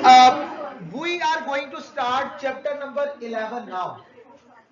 We are going to start chapter number 11 now.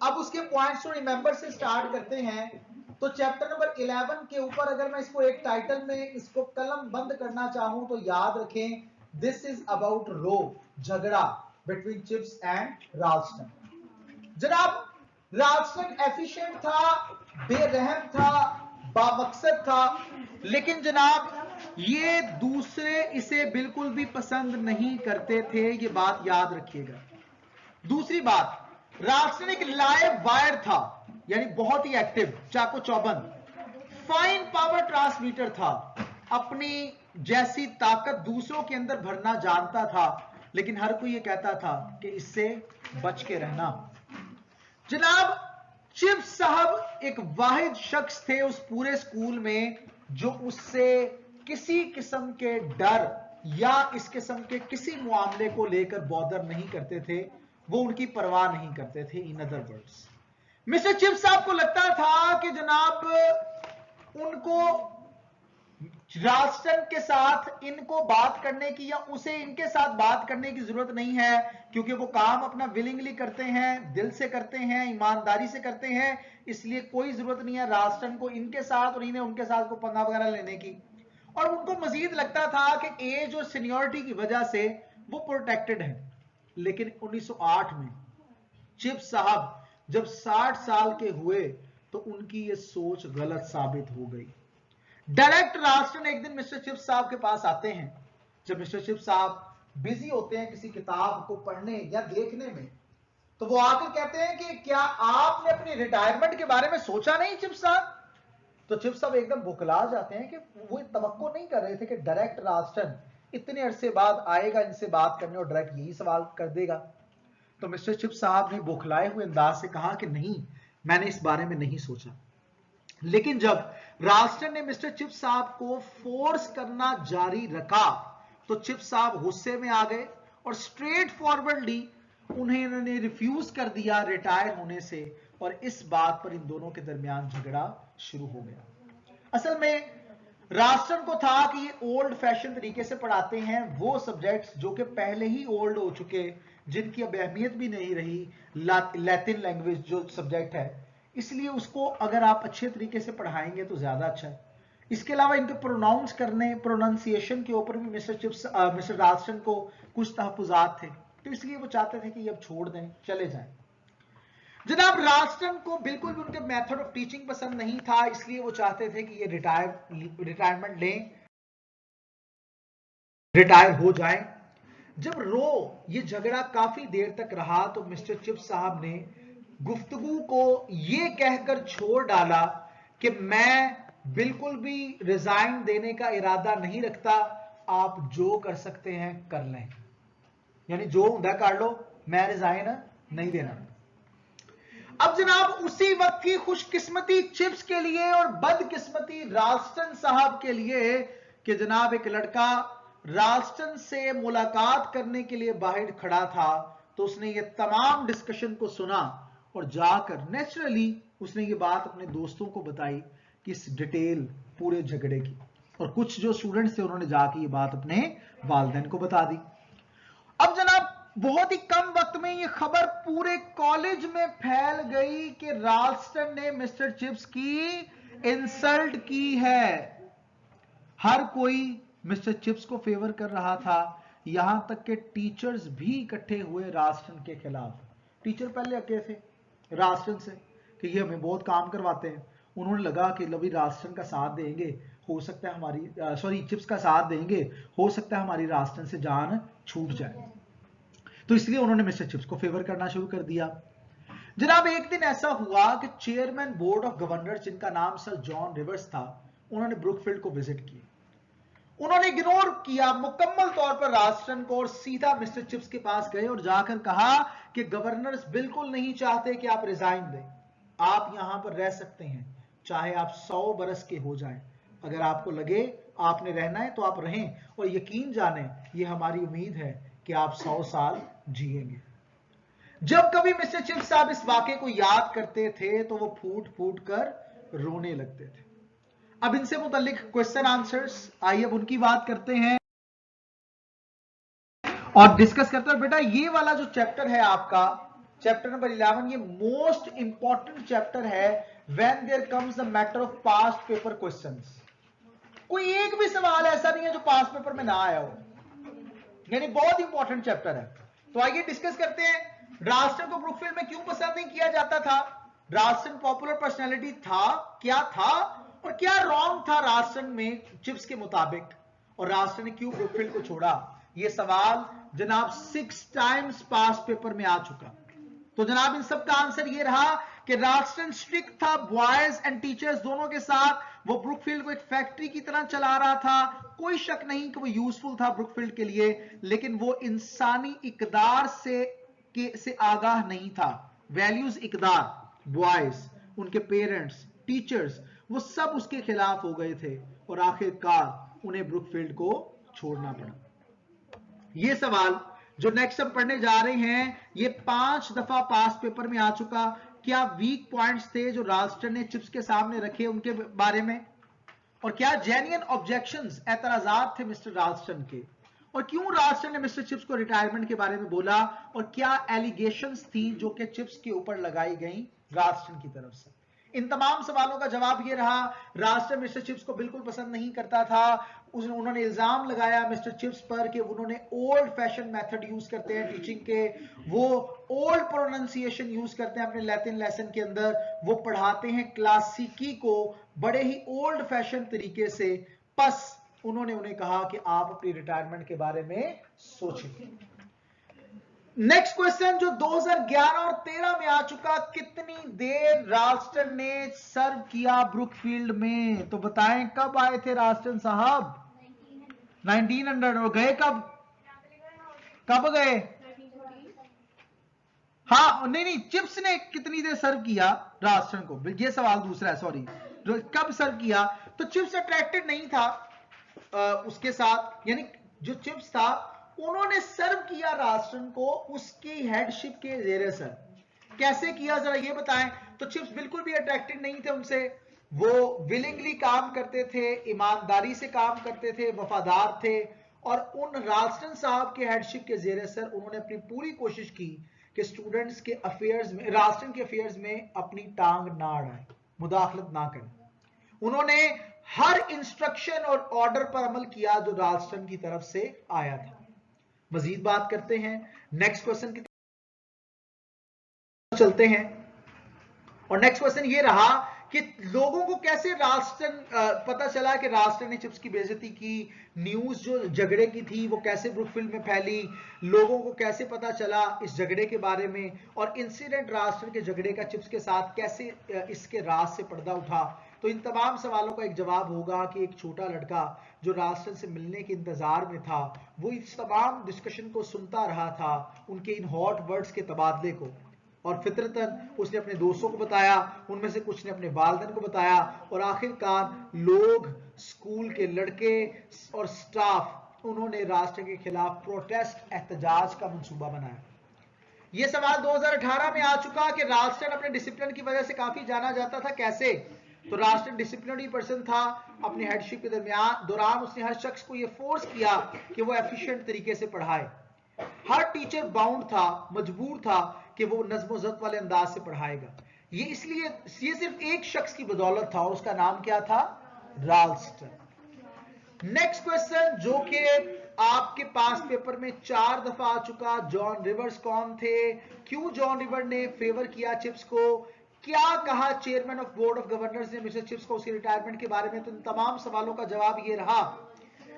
अब उसके points to remember से start करते हैं। तो चैप्टर नंबर 11 के ऊपर अगर मैं इसको एक टाइटल में इसको कलम बंद करना चाहूं तो याद रखें, दिस इज अबाउट रो, झगड़ा बिटवीन चिप्स एंड राल्स्टन। जनाब, राल्स्टन एफिशिएंट था, बेरहम था, बामकसद था, लेकिन जनाब ये दूसरे इसे बिल्कुल भी पसंद नहीं करते थे, ये बात याद रखिएगा। दूसरी बात, राल्स्टन एक लाइव वायर था, यानी बहुत ही एक्टिव, चाको चौबंद, फाइन पावर ट्रांसमीटर था, अपनी जैसी ताकत दूसरों के अंदर भरना जानता था, लेकिन हर कोई ये कहता था कि इससे बच के रहना। जनाब, चिप्स साहब एक वाहिद शख्स थे उस पूरे स्कूल में जो उससे किसी किस्म के डर या इस किस्म के किसी मामले को लेकर बॉदर नहीं करते थे, वो उनकी परवाह नहीं करते थे। In other words, mister chips साहब को लगता था कि जनाब उनको राल्स्टन के साथ इनको बात करने की या उसे इनके साथ बात करने की जरूरत नहीं है, क्योंकि वो काम अपना विलिंगली करते हैं, दिल से करते हैं, ईमानदारी से करते हैं, इसलिए कोई जरूरत नहीं है राल्स्टन को इनके साथ और इन्हें उनके साथ को पंगा वगैरह लेने की। और उनको मजीद लगता था कि एज और सीनियरिटी की वजह से वो प्रोटेक्टेड है। लेकिन 1908 में चिप्स साहब जब 60 साल के हुए तो उनकी ये सोच गलत साबित हो गई। डायरेक्ट राल्स्टन एक दिन मिस्टर चिप्स साहब के पास आते हैं। जब मिस्टर चिप्स साहब बिजी होते हैं किसी किताब को पढ़ने या देखने में, तो वो आकर कहते हैं कि क्या आपने अपनी रिटायरमेंट के बारे में सोचा नहीं चिप्स साहब? तो चिप्स साहब एकदम बुकला जाते हैं कि वो तवक्को नहीं कर रहे थे कि डायरेक्ट राल्स्टन इतने अरसे बाद आएगा इनसे बात करने और डायरेक्ट यही सवाल कर देगा। तो मिस्टर चिप्स साहब ने बुखलाए हुए अंदाज से कहा कि नहीं, मैंने इस बारे में नहीं सोचा। लेकिन जब राल्स्टन ने मिस्टर चिप्स साहब को फोर्स करना जारी रखा तो चिप्स साहब गुस्से में आ गए और स्ट्रेट फॉरवर्डली उन्होंने रिफ्यूज कर दिया रिटायर होने से, और इस बात पर इन दोनों के दरमियान झगड़ा शुरू हो गया। असल में राल्स्टन को था कि ये ओल्ड फैशन तरीके से पढ़ाते हैं वो सब्जेक्ट्स जो कि पहले ही ओल्ड हो चुके, जिनकी अब अहमियत भी नहीं रही, लैटिन लैंग्वेज जो सब्जेक्ट है, इसलिए उसको अगर आप अच्छे तरीके से पढ़ाएंगे तो ज्यादा अच्छा है। इसके अलावा इनके प्रोनाउंस करने, प्रोनाउंसिएशन के ऊपर भी मिस्टर राल्स्टन को कुछ तहफुजात थे, तो इसलिए वो चाहते थे कि ये अब छोड़ दें, चले जाएं। जनाब, राल्स्टन को बिल्कुल भी उनके मेथड ऑफ टीचिंग पसंद नहीं था, इसलिए वो चाहते थे कि ये रिटायरमेंट लें, रिटायर हो जाएं। जब ये झगड़ा काफी देर तक रहा तो मिस्टर चिप्स साहब ने गुफ्तगू को ये कहकर छोड़ डाला कि मैं बिल्कुल भी रिजाइन देने का इरादा नहीं रखता, आप जो कर सकते हैं कर लें, यानी जो होता कर लो, मैं रिजाइन नहीं देना। अब जनाब उसी वक्त की खुशकिस्मती चिप्स के लिए और बदकिस्मती राल्स्टन साहब के लिए कि जनाब एक लड़का राल्स्टन से मुलाकात करने के लिए बाहर खड़ा था, तो उसने ये तमाम डिस्कशन को सुना और जाकर नेचुरली उसने ये बात अपने दोस्तों को बताई कि इस डिटेल पूरे झगड़े की, और कुछ जो स्टूडेंट्स थे उन्होंने जाके ये बात अपने वालिदैन को बता दी। अब जनाब बहुत ही कम वक्त में ये खबर पूरे कॉलेज में फैल गई कि राल्स्टन ने मिस्टर चिप्स की इंसल्ट की है। हर कोई मिस्टर चिप्स को फेवर कर रहा था, यहां तक कि टीचर्स भी इकट्ठे हुए राल्स्टन के खिलाफ। टीचर पहले अके थे राल्स्टन से कि ये हमें बहुत काम करवाते हैं, उन्होंने लगा कि लवी राल्स्टन का साथ देंगे, हो सकता है हमारी चिप्स का साथ देंगे, हो सकता है हमारी राल्स्टन से जान छूट जाए, तो इसलिए उन्होंने मिस्टर चिप्स को फेवर करना शुरू कर दिया। जनाब एक दिन ऐसा हुआ कि चेयरमैन बोर्ड ऑफ गवर्नर, जिनका नाम सर जॉन रिवर्स था, उन्होंने ब्रुकफील्ड को विजिट किया। उन्होंने इग्नोर किया मुकम्मल तौर पर राल्स्टन को और सीधा मिस्टर चिप्स के पास गए और जाकर कहा कि गवर्नर्स बिल्कुल नहीं चाहते कि आप रिजाइन दें, आप यहां पर रह सकते हैं, चाहे आप 100 बरस के हो जाएं, अगर आपको लगे आपने रहना है तो आप रहें, और यकीन जाने ये हमारी उम्मीद है कि आप 100 साल जिएंगे। जब कभी मिस्टर चिप्स साहब इस वाक्य को याद करते थे तो वो फूट फूट कर रोने लगते थे। अब इनसे मुताल्लिक क्वेश्चन आंसर्स, आइए अब उनकी बात करते हैं। और डिस्कस करते हैं बेटा ये वाला जो चैप्टर है आपका चैप्टर नंबर 11, ये मोस्ट इंपॉर्टेंट चैप्टर है when there comes the matter of past paper questions. कोई एक भी सवाल ऐसा नहीं है जो पास्ट पेपर में ना आया हो, यानी बहुत इंपॉर्टेंट चैप्टर है। तो आइए डिस्कस करते हैं राल्स्टन को ब्रुकफील्ड में क्यों पसंद नहीं किया जाता था। राल्स्टन पॉपुलर पर्सनैलिटी था, क्या था और क्या रॉन्ग था राल्स्टन में चिप्स के मुताबिक, और राल्स्टन ने क्यों ब्रुकफील्ड को छोड़ा। यह सवाल जनाब 6 टाइम्स पास्ट पेपर में आ चुका। तो जनाब इन सब का आंसर ये रहा कि राल्स्टन स्ट्रिक्ट था बॉयज एंड टीचर्स दोनों के साथ। वो ब्रुकफील्ड को एक फैक्ट्री की तरह चला रहा था। कोई शक नहीं कि वो यूजफुल था ब्रुकफील्ड के लिए, लेकिन वो इंसानी इकदार से आगाह नहीं था। वैल्यूज इकदार, बॉयज, उनके पेरेंट्स, टीचर्स, वो सब उसके खिलाफ हो गए थे और आखिरकार उन्हें ब्रुकफील्ड को छोड़ना पड़ा। ये सवाल जो नेक्स्ट हम पढ़ने जा रहे हैं ये 5 दफा पास पेपर में आ चुका। क्या वीक पॉइंट्स थे जो राल्स्टन ने चिप्स के सामने रखे उनके बारे में, और क्या जेन्युइन ऑब्जेक्शंस, एतराजात थे मिस्टर राल्स्टन के, और क्यों राल्स्टन ने मिस्टर चिप्स को रिटायरमेंट के बारे में बोला, और क्या एलिगेशंस थी जो कि चिप्स के ऊपर लगाई गई राल्स्टन की तरफ से। इन तमाम सवालों का जवाब ये रहा राल्स्टन मिस्टर चिप्स को बिल्कुल पसंद नहीं करता था। उन्होंने इल्जाम लगाया मिस्टर चिप्स पर कि उन्होंने ओल्ड फैशन मेथड यूज करते हैं टीचिंग के, वो ओल्ड प्रोनाउंसिएशन यूज करते हैं अपने लैटिन लेसन के अंदर, वो पढ़ाते हैं क्लासिकी को बड़े ही ओल्ड फैशन तरीके से। बस उन्होंने उन्हें कहा कि आप अपनी रिटायरमेंट के बारे में सोचें। नेक्स्ट क्वेश्चन जो 2011 और 13 में आ चुका, कितनी देर राल्स्टन ने सर्व किया ब्रुकफील्ड में, तो बताएं कब आए थे राल्स्टन साहब। 1900। और गए कब गए। हाँ नहीं चिप्स ने कितनी देर सर्व किया राल्स्टन को, ये सवाल दूसरा है, सॉरी। कब सर्व किया, तो चिप्स अट्रैक्टेड नहीं था उसके साथ, यानी जो चिप्स था उन्होंने सर्व किया राल्स्टन को उसकी हेडशिप के जेरे सर। कैसे किया जरा ये बताएं। तो चिप्स बिल्कुल भी अट्रैक्टेड नहीं थे उनसे, वो विलिंगली काम करते थे, ईमानदारी से काम करते थे, वफादार थे, और उन राल्स्टन साहब के हेडशिप के जेरे सर उन्होंने अपनी पूरी कोशिश की कि स्टूडेंट्स के अफेयर्स में, राल्स्टन के अफेयर्स में अपनी टांग ना अड़ाएं, मुदाखलत ना करें। उन्होंने हर इंस्ट्रक्शन और ऑर्डर पर अमल किया जो राल्स्टन की तरफ से आया था। मजीद बात करते हैं, नेक्स्ट क्वेश्चन की तरफ चलते हैं, और नेक्स्ट क्वेश्चन ये रहा कि लोगों को कैसे राल्स्टन पता चला कि राल्स्टन ने चिप्स की बेइज्जती की, न्यूज जो झगड़े की थी वो कैसे ब्रुकफील्ड में फैली, लोगों को कैसे पता चला इस झगड़े के बारे में, और इंसिडेंट राल्स्टन के झगड़े का चिप्स के साथ कैसे इसके राज से पर्दा उठा। तो इन तमाम सवालों का एक जवाब होगा कि एक छोटा लड़का जो राल्स्टन से मिलने के इंतजार में था वो इस तमाम डिस्कशन को सुनता रहा था, उनके इन हॉट वर्ड्स के तबादले को, और फितरतन उसने अपने दोस्तों को बताया, उनमें से कुछ ने अपने वालिदैन को बताया, और आखिरकार लोग, स्कूल के लड़के और स्टाफ, उन्होंने राष्ट्र के खिलाफ प्रोटेस्ट, एहतजाज का मंसूबा बनाया। यह सवाल 2018 में आ चुका कि राल्स्टन अपने डिसिप्लिन की वजह से काफी जाना जाता था, कैसे। तो राल्स्टन डिसिप्लिनरी पर्सन था, अपनी हेडशिप के दौरान उसने हर शख्स को यह फोर्स किया कि वो एफिशिएंट तरीके से पढ़ाए। हर टीचर बाउंड था, मजबूर था कि वो नज्म ज़ब्त वाले अंदाज से पढ़ाएगा। ये इसलिए ये सिर्फ एक शख्स की बदौलत था, और उसका नाम क्या था, राल्स्टन। नेक्स्ट क्वेश्चन जो कि आपके पास पेपर में 4 दफा आ चुका, जॉन रिवर्स कौन थे, क्यों जॉन रिवर ने फेवर किया चिप्स को, क्या कहा chairman of board of governors ने मिस्टर चिप्स को उसकी रिटायरमेंट के बारे में। तो इन तमाम सवालों का जवाब ये रहा,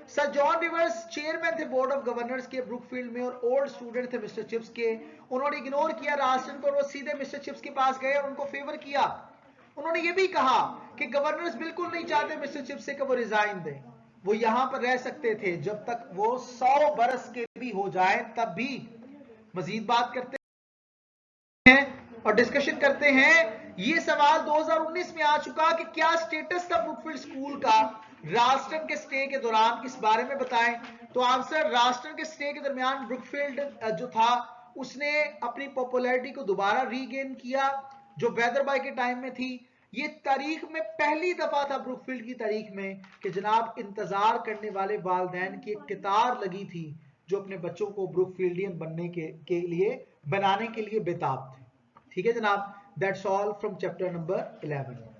सर जॉन रिवर्स चेयरमैन थे बोर्ड ऑफ गवर्नर्स के ब्रुकफील्ड में, और ओल्ड स्टूडेंट थे मिस्टर चिप्स के। उन्होंने इग्नोर किया राल्स्टन को और वो सीधे मिस्टर चिप्स के पास गए और उनको फेवर किया। उन्होंने ये भी कहा कि गवर्नर्स बिल्कुल नहीं चाहते मिस्टर चिप्स से कि वो रिजाइन दें, वो यहां पर रह सकते थे जब तक वो 100 बरस के भी हो जाए तब भी। मजीद बात करते हैं और डिस्कशन करते हैं। ये सवाल 2019 में आ चुका कि क्या स्टेटस था ब्रुकफील्ड स्कूल का राल्स्टन के स्टे के दौरान, किस बारे में बताएं। तो आंसर, राल्स्टन के स्टे के दरमियान ब्रुकफील्ड जो था उसने अपनी पॉपुलैरिटी को दोबारा रीगेन किया जो वेदरबाई के टाइम में थी। ये तारीख में पहली दफा था ब्रुकफील्ड की तारीख में कि जनाब इंतजार करने वाले वालिदैन की एक कतार लगी थी जो अपने बच्चों को ब्रुकफील्डियन बनने के लिए बनाने के लिए बेताब थे। ठीक है जनाब, that's all from chapter number 11।